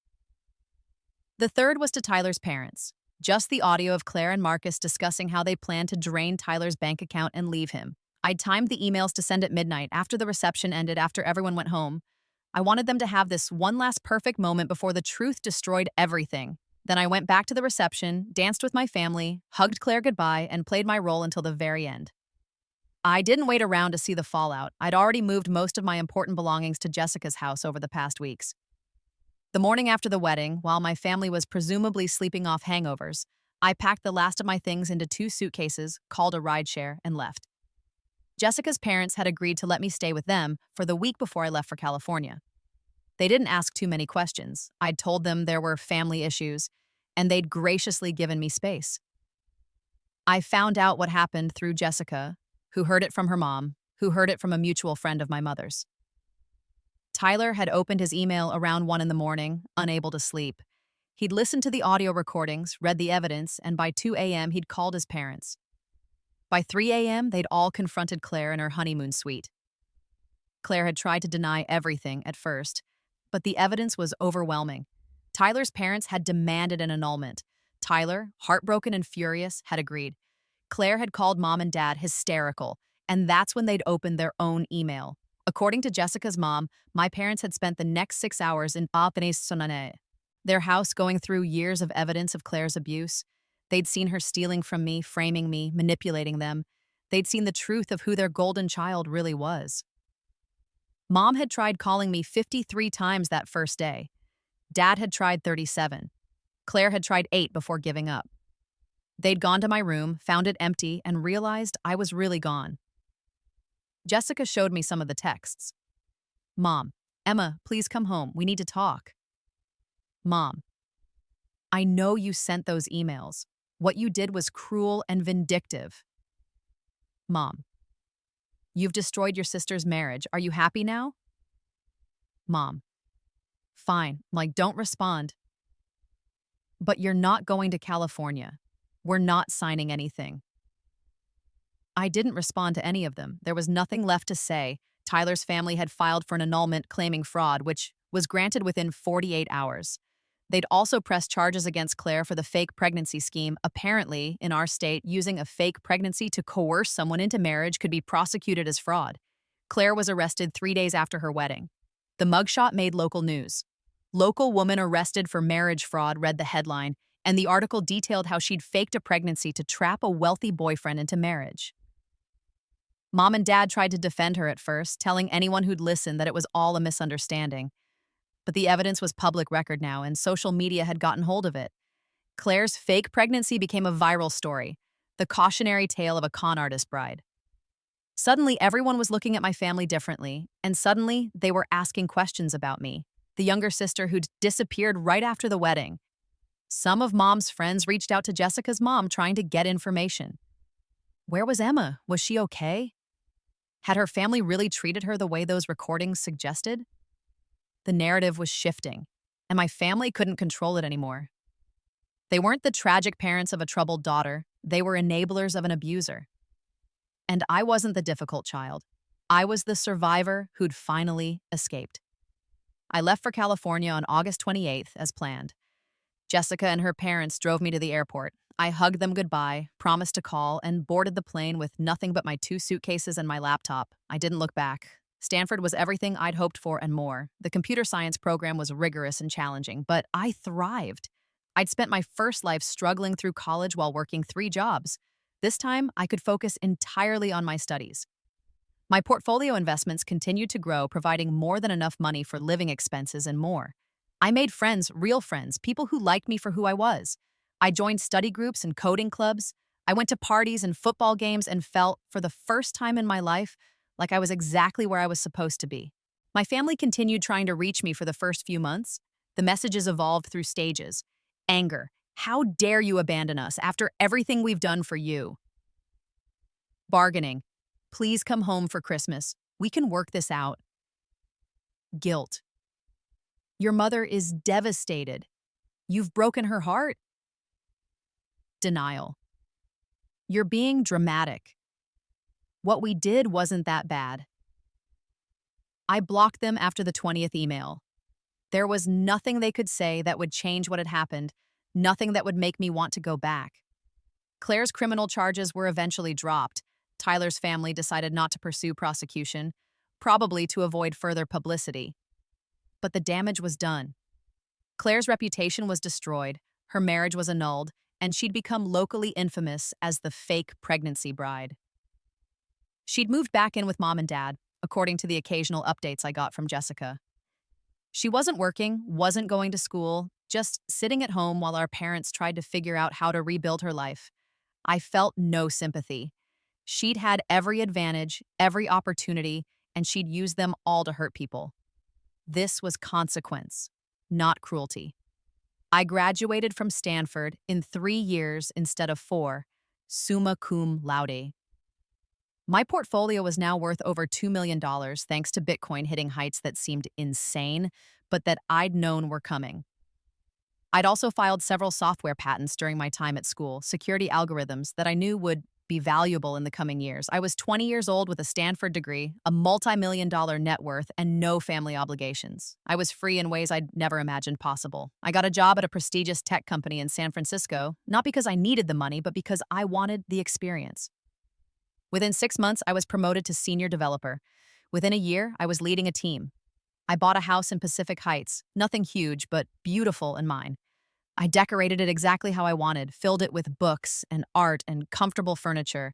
The third was to Tyler's parents, just the audio of Claire and Marcus discussing how they planned to drain Tyler's bank account and leave him. I'd timed the emails to send at midnight, after the reception ended, after everyone went home. I wanted them to have this one last perfect moment before the truth destroyed everything. Then I went back to the reception, danced with my family, hugged Claire goodbye, and played my role until the very end. I didn't wait around to see the fallout. I'd already moved most of my important belongings to Jessica's house over the past weeks. The morning after the wedding, while my family was presumably sleeping off hangovers, I packed the last of my things into 2 suitcases, called a rideshare, and left. Jessica's parents had agreed to let me stay with them for the week before I left for California. They didn't ask too many questions. I'd told them there were family issues, and they'd graciously given me space. I found out what happened through Jessica, who heard it from her mom, who heard it from a mutual friend of my mother's. Tyler had opened his email around 1 a.m, unable to sleep. He'd listened to the audio recordings, read the evidence, and by 2 a.m. he'd called his parents. By 3 a.m., they'd all confronted Claire in her honeymoon suite. Claire had tried to deny everything at first, but the evidence was overwhelming. Tyler's parents had demanded an annulment. Tyler, heartbroken and furious, had agreed. Claire had called Mom and Dad hysterical, and that's when they'd opened their own email. According to Jessica's mom, my parents had spent the next 6 hours in Sonane, their house, going through years of evidence of Claire's abuse. They'd seen her stealing from me, framing me, manipulating them. They'd seen the truth of who their golden child really was. Mom had tried calling me 53 times that first day. Dad had tried 37. Claire had tried 8 before giving up. They'd gone to my room, found it empty, and realized I was really gone. Jessica showed me some of the texts. Mom, Emma, please come home. We need to talk. Mom, I know you sent those emails. What you did was cruel and vindictive. Mom, you've destroyed your sister's marriage. Are you happy now? Mom, fine, don't respond. But you're not going to California. We're not signing anything. I didn't respond to any of them. There was nothing left to say. Tyler's family had filed for an annulment claiming fraud, which was granted within 48 hours. They'd also pressed charges against Claire for the fake pregnancy scheme. Apparently, in our state, using a fake pregnancy to coerce someone into marriage could be prosecuted as fraud. Claire was arrested 3 days after her wedding. The mugshot made local news. Local woman arrested for marriage fraud read the headline, and the article detailed how she'd faked a pregnancy to trap a wealthy boyfriend into marriage. Mom and Dad tried to defend her at first, telling anyone who'd listen that it was all a misunderstanding. But the evidence was public record now, and social media had gotten hold of it. Claire's fake pregnancy became a viral story, the cautionary tale of a con artist bride. Suddenly, everyone was looking at my family differently, and suddenly, they were asking questions about me, the younger sister who'd disappeared right after the wedding. Some of Mom's friends reached out to Jessica's mom trying to get information. Where was Emma? Was she okay? Had her family really treated her the way those recordings suggested? The narrative was shifting, and my family couldn't control it anymore. They weren't the tragic parents of a troubled daughter. They were enablers of an abuser. And I wasn't the difficult child. I was the survivor who'd finally escaped. I left for California on August 28th as planned. Jessica and her parents drove me to the airport. I hugged them goodbye, promised to call, and boarded the plane with nothing but my 2 suitcases and my laptop. I didn't look back. Stanford was everything I'd hoped for and more. The computer science program was rigorous and challenging, but I thrived. I'd spent my first life struggling through college while working 3 jobs. This time, I could focus entirely on my studies. My portfolio investments continued to grow, providing more than enough money for living expenses and more. I made friends, real friends, people who liked me for who I was. I joined study groups and coding clubs. I went to parties and football games and felt, for the first time in my life, like I was exactly where I was supposed to be. My family continued trying to reach me for the first few months. The messages evolved through stages. Anger. How dare you abandon us after everything we've done for you? Bargaining. Please come home for Christmas. We can work this out. Guilt. Your mother is devastated. You've broken her heart. Denial. You're being dramatic. What we did wasn't that bad. I blocked them after the 20th email. There was nothing they could say that would change what had happened, nothing that would make me want to go back. Claire's criminal charges were eventually dropped. Tyler's family decided not to pursue prosecution, probably to avoid further publicity. But the damage was done. Claire's reputation was destroyed, her marriage was annulled, and she'd become locally infamous as the fake pregnancy bride. She'd moved back in with Mom and Dad, according to the occasional updates I got from Jessica. She wasn't working, wasn't going to school, just sitting at home while our parents tried to figure out how to rebuild her life. I felt no sympathy. She'd had every advantage, every opportunity, and she'd used them all to hurt people. This was consequence, not cruelty. I graduated from Stanford in 3 years instead of 4, summa cum laude. My portfolio was now worth over $2 million thanks to Bitcoin hitting heights that seemed insane, but that I'd known were coming. I'd also filed several software patents during my time at school, security algorithms that I knew would be valuable in the coming years. I was 20 years old with a Stanford degree, a multi-million-dollar net worth, and no family obligations. I was free in ways I'd never imagined possible. I got a job at a prestigious tech company in San Francisco, not because I needed the money, but because I wanted the experience. Within 6 months, I was promoted to senior developer. Within a year, I was leading a team. I bought a house in Pacific Heights, nothing huge, but beautiful and mine. I decorated it exactly how I wanted, filled it with books and art and comfortable furniture.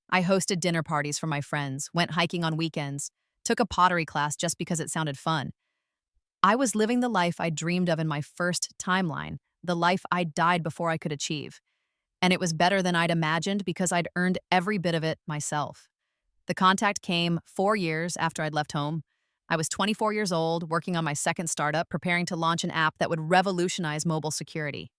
I hosted dinner parties for my friends, went hiking on weekends, took a pottery class just because it sounded fun. I was living the life I dreamed of in my first timeline, the life I died before I could achieve. And it was better than I'd imagined because I'd earned every bit of it myself. The contact came 4 years after I'd left home. I was 24 years old, working on my second startup, preparing to launch an app that would revolutionize mobile security.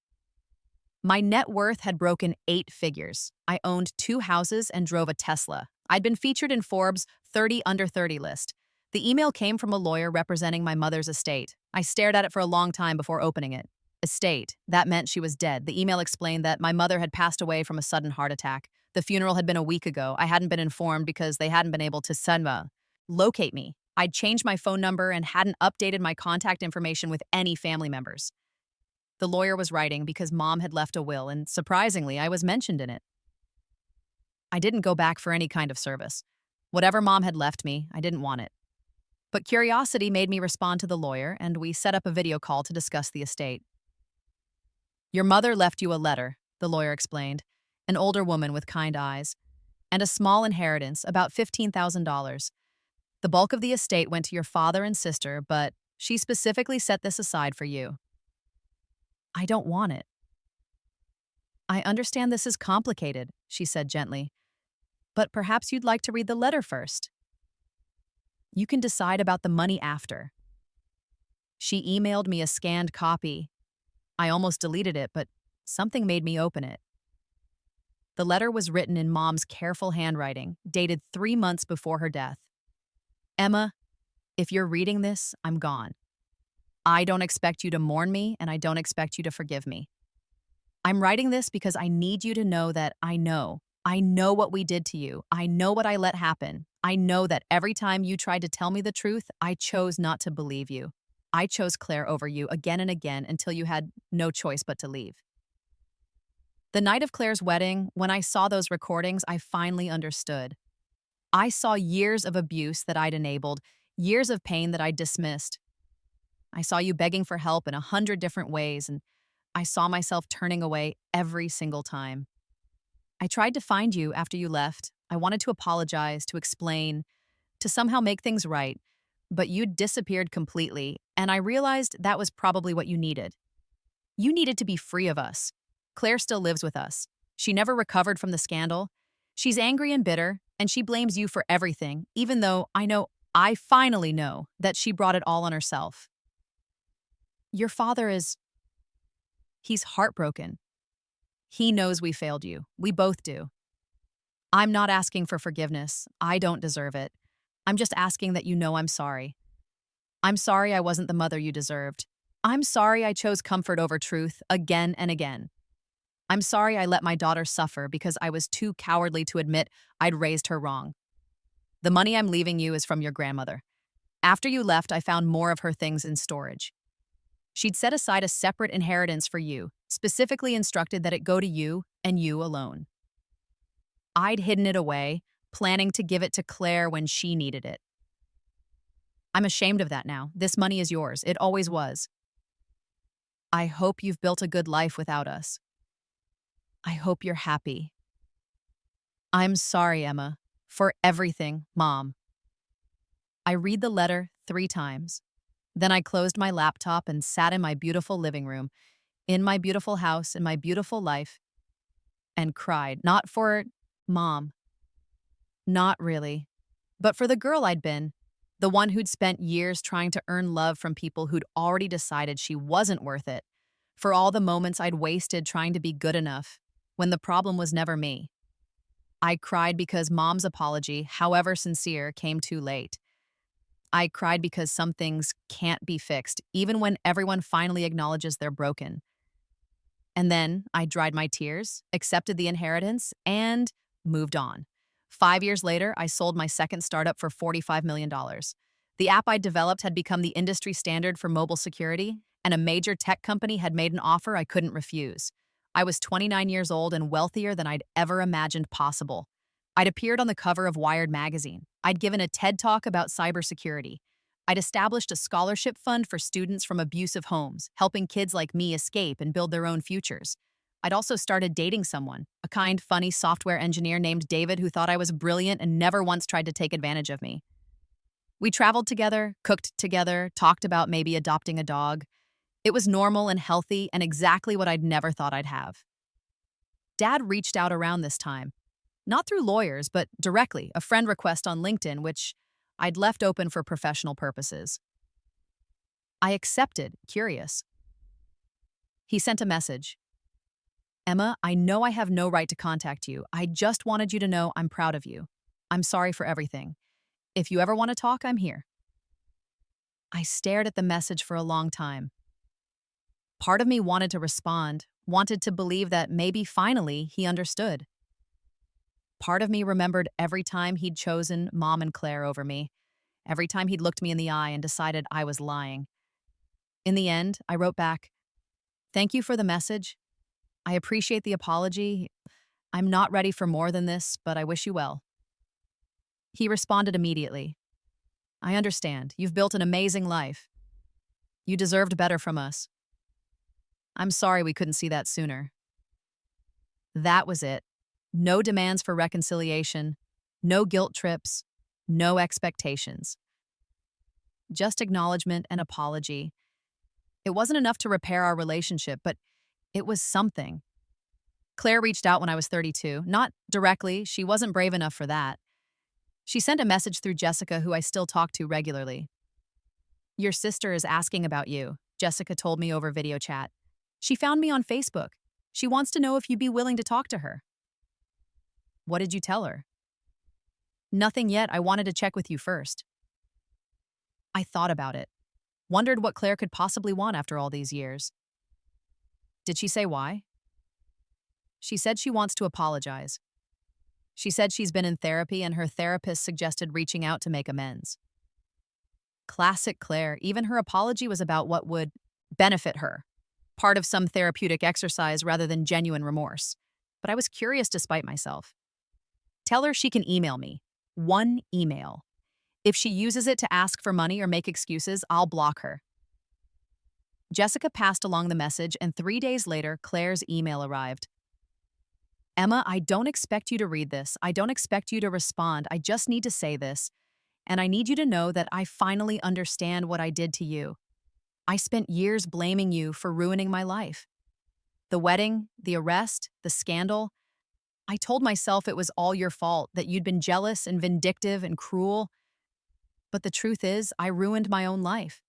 My net worth had broken 8 figures. I owned 2 houses and drove a Tesla. I'd been featured in Forbes' 30 Under 30 list. The email came from a lawyer representing my mother's estate. I stared at it for a long time before opening it. Estate. That meant she was dead. The email explained that my mother had passed away from a sudden heart attack. The funeral had been a week ago. I hadn't been informed because they hadn't been able to locate me. I'd changed my phone number and hadn't updated my contact information with any family members. The lawyer was writing because Mom had left a will, and surprisingly, I was mentioned in it. I didn't go back for any kind of service. Whatever Mom had left me, I didn't want it. But curiosity made me respond to the lawyer, and we set up a video call to discuss the estate. Your mother left you a letter, the lawyer explained, an older woman with kind eyes, and a small inheritance, about $15,000. The bulk of the estate went to your father and sister, but she specifically set this aside for you. I don't want it. I understand this is complicated, she said gently, but perhaps you'd like to read the letter first. You can decide about the money after. She emailed me a scanned copy. I almost deleted it, but something made me open it. The letter was written in Mom's careful handwriting, dated 3 months before her death. Emma, if you're reading this, I'm gone. I don't expect you to mourn me, and I don't expect you to forgive me. I'm writing this because I need you to know that I know. I know what we did to you. I know what I let happen. I know that every time you tried to tell me the truth, I chose not to believe you. I chose Claire over you again and again until you had no choice but to leave. The night of Claire's wedding, when I saw those recordings, I finally understood. I saw years of abuse that I'd enabled, years of pain that I'd dismissed. I saw you begging for help in 100 different ways, and I saw myself turning away every single time. I tried to find you after you left. I wanted to apologize, to explain, to somehow make things right, but you'd disappeared completely, and I realized that was probably what you needed. You needed to be free of us. Claire still lives with us. She never recovered from the scandal. She's angry and bitter, and she blames you for everything, even though I finally know that she brought it all on herself. Your father he's heartbroken. He knows we failed you. We both do. I'm not asking for forgiveness. I don't deserve it. I'm just asking that you know I'm sorry. I'm sorry I wasn't the mother you deserved. I'm sorry I chose comfort over truth again and again. I'm sorry I let my daughter suffer because I was too cowardly to admit I'd raised her wrong. The money I'm leaving you is from your grandmother. After you left, I found more of her things in storage. She'd set aside a separate inheritance for you, specifically instructed that it go to you and you alone. I'd hidden it away, planning to give it to Claire when she needed it. I'm ashamed of that now. This money is yours. It always was. I hope you've built a good life without us. I hope you're happy. I'm sorry, Emma, for everything, Mom. I read the letter 3 times. Then I closed my laptop and sat in my beautiful living room, in my beautiful house, in my beautiful life, and cried. Not for Mom. Not really. But for the girl I'd been, the one who'd spent years trying to earn love from people who'd already decided she wasn't worth it. For all the moments I'd wasted trying to be good enough, when the problem was never me. I cried because Mom's apology, however sincere, came too late. I cried because some things can't be fixed, even when everyone finally acknowledges they're broken. And then I dried my tears, accepted the inheritance, and moved on. 5 years later, I sold my second startup for $45 million. The app I developed had become the industry standard for mobile security, and a major tech company had made an offer I couldn't refuse. I was 29 years old and wealthier than I'd ever imagined possible. I'd appeared on the cover of Wired magazine. I'd given a TED Talk about cybersecurity. I'd established a scholarship fund for students from abusive homes, helping kids like me escape and build their own futures. I'd also started dating someone, a kind, funny software engineer named David who thought I was brilliant and never once tried to take advantage of me. We traveled together, cooked together, talked about maybe adopting a dog. It was normal and healthy and exactly what I'd never thought I'd have. Dad reached out around this time, not through lawyers, but directly, a friend request on LinkedIn, which I'd left open for professional purposes. I accepted, curious. He sent a message. Emma, I know I have no right to contact you. I just wanted you to know I'm proud of you. I'm sorry for everything. If you ever want to talk, I'm here. I stared at the message for a long time. Part of me wanted to respond, wanted to believe that maybe finally he understood. Part of me remembered every time he'd chosen Mom and Claire over me, every time he'd looked me in the eye and decided I was lying. In the end, I wrote back, "Thank you for the message. I appreciate the apology. I'm not ready for more than this, but I wish you well." He responded immediately. "I understand. You've built an amazing life. You deserved better from us. I'm sorry we couldn't see that sooner." That was it. No demands for reconciliation, no guilt trips, no expectations. Just acknowledgement and apology. It wasn't enough to repair our relationship, but it was something. Claire reached out when I was 32. Not directly, she wasn't brave enough for that. She sent a message through Jessica, who I still talk to regularly. "Your sister is asking about you," Jessica told me over video chat. "She found me on Facebook. She wants to know if you'd be willing to talk to her." What did you tell her? Nothing yet. I wanted to check with you first. I thought about it. Wondered what Claire could possibly want after all these years. Did she say why? She said she wants to apologize. She said she's been in therapy and her therapist suggested reaching out to make amends. Classic Claire. Even her apology was about what would benefit her. Part of some therapeutic exercise rather than genuine remorse. But I was curious despite myself. Tell her she can email me. One email. If she uses it to ask for money or make excuses, I'll block her. Jessica passed along the message, and 3 days later, Claire's email arrived. "Emma, I don't expect you to read this. I don't expect you to respond. I just need to say this. And I need you to know that I finally understand what I did to you. I spent years blaming you for ruining my life. The wedding, the arrest, the scandal. I told myself it was all your fault, that you'd been jealous and vindictive and cruel. But the truth is, I ruined my own life.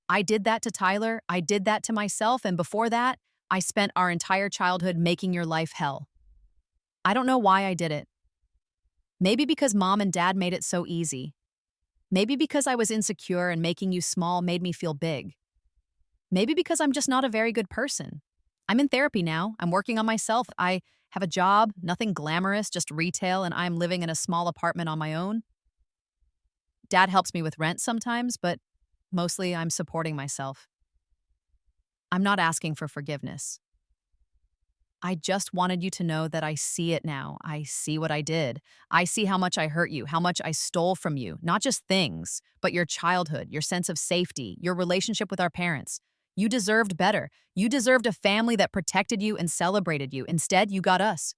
I did that to Tyler, I did that to myself, and before that, I spent our entire childhood making your life hell. I don't know why I did it. Maybe because Mom and Dad made it so easy. Maybe because I was insecure and making you small made me feel big. Maybe because I'm just not a very good person. I'm in therapy now. I'm working on myself. I have a job, nothing glamorous, just retail, and I'm living in a small apartment on my own. Dad helps me with rent sometimes, but mostly I'm supporting myself. I'm not asking for forgiveness. I just wanted you to know that I see it now. I see what I did. I see how much I hurt you, how much I stole from you. Not just things, but your childhood, your sense of safety, your relationship with our parents. You deserved better. You deserved a family that protected you and celebrated you. Instead, you got us.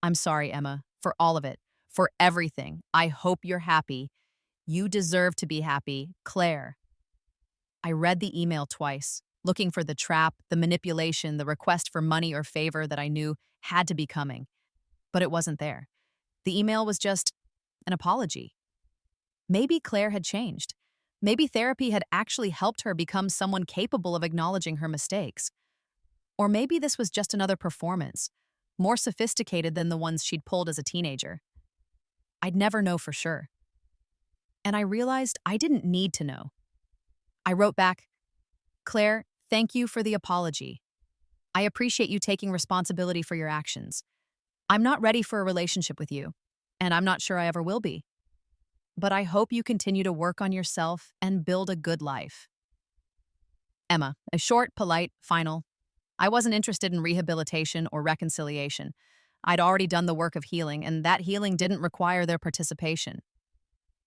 I'm sorry, Emma, for all of it, for everything. I hope you're happy. You deserve to be happy. Claire. I read the email twice, looking for the trap, the manipulation, the request for money or favor that I knew had to be coming. But it wasn't there. The email was just an apology. Maybe Claire had changed. Maybe therapy had actually helped her become someone capable of acknowledging her mistakes. Or maybe this was just another performance, more sophisticated than the ones she'd pulled as a teenager. I'd never know for sure. And I realized I didn't need to know. I wrote back, "Claire, thank you for the apology. I appreciate you taking responsibility for your actions. I'm not ready for a relationship with you, and I'm not sure I ever will be. But I hope you continue to work on yourself and build a good life." Emma, a short, polite, final. I wasn't interested in rehabilitation or reconciliation. I'd already done the work of healing, and that healing didn't require their participation.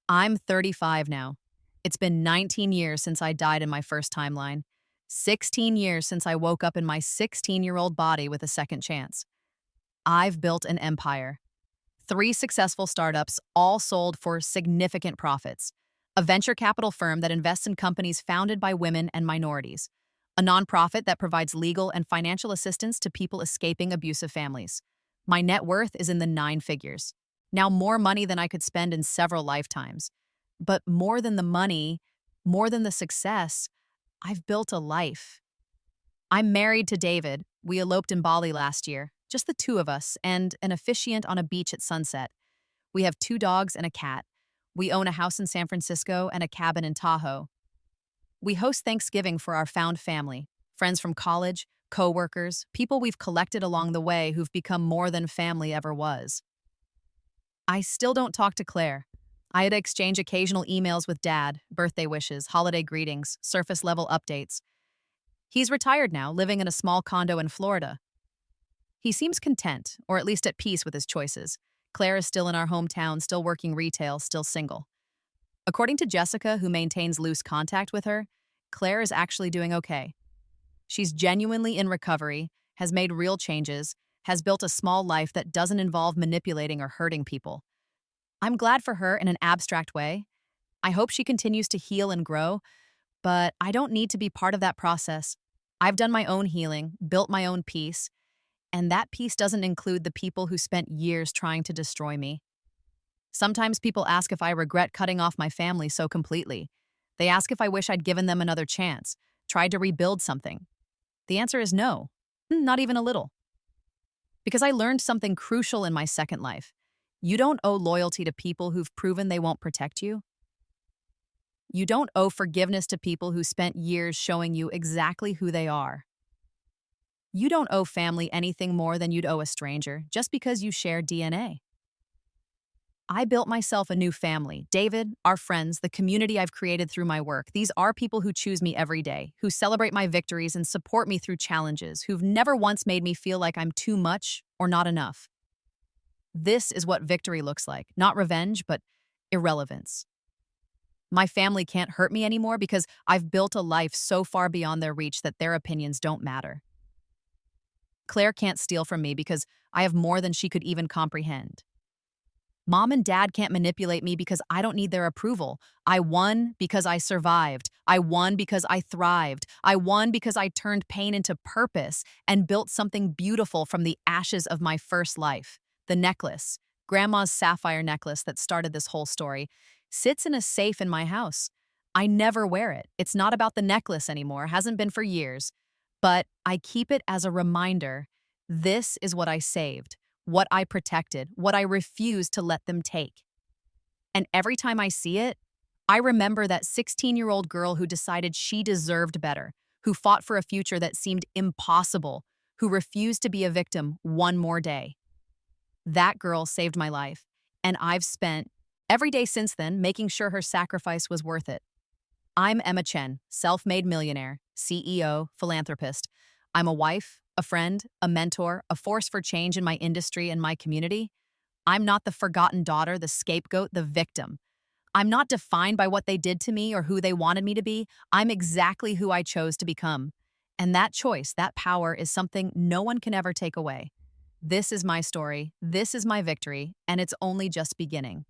I'm 35 now. It's been 19 years since I died in my first timeline. 16 years since I woke up in my 16-year-old body with a second chance. I've built an empire. 3 successful startups, all sold for significant profits. A venture capital firm that invests in companies founded by women and minorities. A nonprofit that provides legal and financial assistance to people escaping abusive families. My net worth is in the 9 figures. Now more money than I could spend in several lifetimes. But more than the money, more than the success, I've built a life. I'm married to David. We eloped in Bali last year, just the two of us, and an officiant on a beach at sunset. We have 2 dogs and a cat. We own a house in San Francisco and a cabin in Tahoe. We host Thanksgiving for our found family, friends from college, co-workers, people we've collected along the way who've become more than family ever was. I still don't talk to Claire. I had to exchange occasional emails with Dad, birthday wishes, holiday greetings, surface-level updates. He's retired now, living in a small condo in Florida. He seems content, or at least at peace with his choices. Claire is still in our hometown, still working retail, still single. According to Jessica, who maintains loose contact with her, Claire is actually doing okay. She's genuinely in recovery, has made real changes, has built a small life that doesn't involve manipulating or hurting people. I'm glad for her in an abstract way. I hope she continues to heal and grow, but I don't need to be part of that process. I've done my own healing, built my own peace, and that peace doesn't include the people who spent years trying to destroy me. Sometimes people ask if I regret cutting off my family so completely. They ask if I wish I'd given them another chance, tried to rebuild something. The answer is no, not even a little. Because I learned something crucial in my second life. You don't owe loyalty to people who've proven they won't protect you. You don't owe forgiveness to people who spent years showing you exactly who they are. You don't owe family anything more than you'd owe a stranger just because you share DNA. I built myself a new family. David, our friends, the community I've created through my work. These are people who choose me every day, who celebrate my victories and support me through challenges, who've never once made me feel like I'm too much or not enough. This is what victory looks like. Not revenge, but irrelevance. My family can't hurt me anymore because I've built a life so far beyond their reach that their opinions don't matter. Claire can't steal from me because I have more than she could even comprehend. Mom and Dad can't manipulate me because I don't need their approval. I won because I survived. I won because I thrived. I won because I turned pain into purpose and built something beautiful from the ashes of my first life. The necklace, Grandma's sapphire necklace that started this whole story, sits in a safe in my house. I never wear it. It's not about the necklace anymore, hasn't been for years. But I keep it as a reminder. This is what I saved, what I protected, what I refused to let them take. And every time I see it, I remember that 16-year-old girl who decided she deserved better, who fought for a future that seemed impossible, who refused to be a victim one more day. That girl saved my life, and I've spent every day since then making sure her sacrifice was worth it. I'm Emma Chen, self-made millionaire, CEO, philanthropist. I'm a wife, a friend, a mentor, a force for change in my industry and my community. I'm not the forgotten daughter, the scapegoat, the victim. I'm not defined by what they did to me or who they wanted me to be. I'm exactly who I chose to become. And that choice, that power, is something no one can ever take away. This is my story, this is my victory, and it's only just beginning.